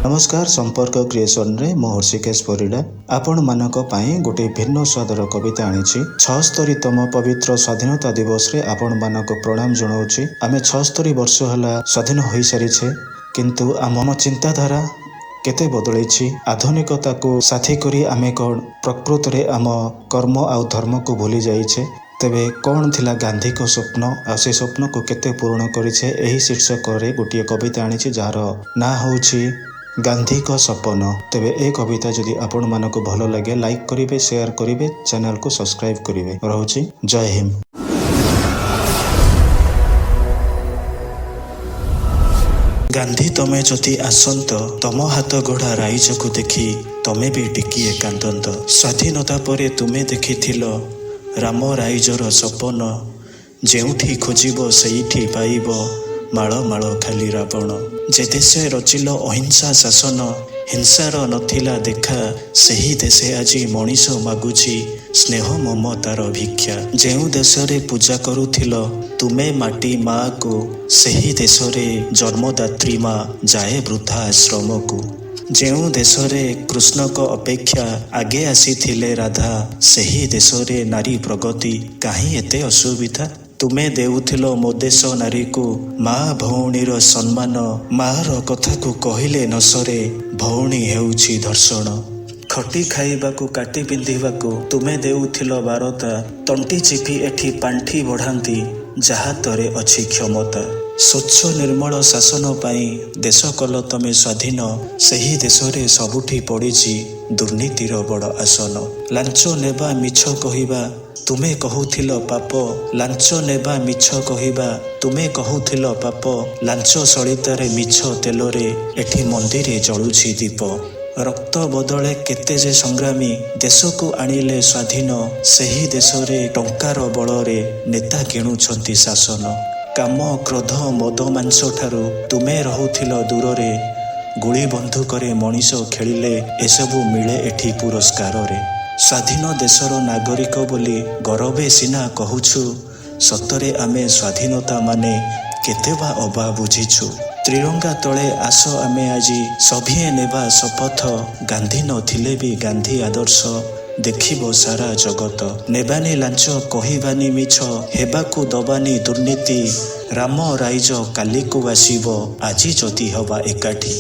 नमस्कार संपर्क क्रिएशन रे मो हर्षिकेश परिडा आपण मानक पई गोटे भिन्न स्वादर कविता आनीछि। 76तम पवित्र स्वाधीनता दिवस रे आपण मानक प्रणाम जणाउछि। आमे 76 वर्ष हला स्वाधीन होई सारिछे, किंतु आम चिंताधारा केते बदलैछि। आधुनिकता को साथी करी आमे कोन प्रकृत रे आम कर्म आ धर्म को भूली जाइछे। तेबे कौन थिला गांधी को स्वप्न आ से स्वप्न को केते पूर्ण करिछे, एही शीर्षक रे गोटे कविता आनीछि जार ना होछि गांधी को सपन। तेबे ए कविता जदि आपण मानको भलो लगे लाइक करिवे, शेयर करिवे, चैनल को सब्सक्राइब करिवे। रहुछि जय हिंद। गांधी तमे जदि आसंत तम हाथ गढ़ा राइज को देखी तमे भी टिकिए कांदंत। स्वाधीनता परे तुमे देखिथिलो राम राइजर सपन, जेउठी खोजिबो सेइठी पाइबो माळ माळ खाली रावण। जे देशे रचिल अहिंसा शासन हिंसार नथिला देखा, सेही देशे आजी मनीष मागुछि स्नेह ममतार भिक्षा। जेउ देशरे पूजा करुथिलो तुमे माटी माँ को, सेही देशरे जन्मदात्री माँ जाए वृद्धा आश्रम को। जेउ देशरे कृष्ण को अपेक्षा आगे आसीथिले राधा, सेही देशरे नारी प्रगति काहे एते असुविधा। तुमे देउथिलो मो देश नारी को माँ भौणीर सम्मान, मार कथा को कहिले न सरे भौणी हेउछि धर्षण। खटी खाइबाकू काटी पिंधिबाकू तुमे देउथिलो बारता, तंटी चिपी एठी पांठी बढ़ांती जाहा तरे अछि क्षमता। स्वच्छ निर्मल शासन पाई देश कल तमे स्वाधीन, सेही देशरे सबुठी पड़िछि दुर्नीतिर बड़ आसन। लांच नेबा मिछ कहिबा तुमे कहुथिलो पाप, लांच नेबा मिछ कहिबा तुमे कहुथिलो पाप। लांच सलितारे मिछ तेलरे एठी मंदिरे जळुछि दीप। रक्त बदले केते जे संग्रामी देश को आनिले स्वाधीन, सेही देशरे टंकार बलरे नेता किणुछंती शासन। काम क्रोध मद मांस ठारू तुमे रहुथिलो दूररे, गुली बंधुकरे मनीष खेलिले एसबू मिले एठी पुरस्कार रे। स्वाधीन देशर नागरिक बोली गौरवे सिना कहुछु, सतरे आमे स्वाधीनता माने केते बा अबा बुझिछु। त्रिरंगा तले आस आमे आजी सभिए नेबा शपथ, गांधी नथिले भी गांधी आदर्श देखिबो सारा जगत। नेबानी लांच कहिबानी मिछ, हेबाकू दबानी दुर्नीति। राम राइज काली को आसीबो आजी जदि हवा एकाठी।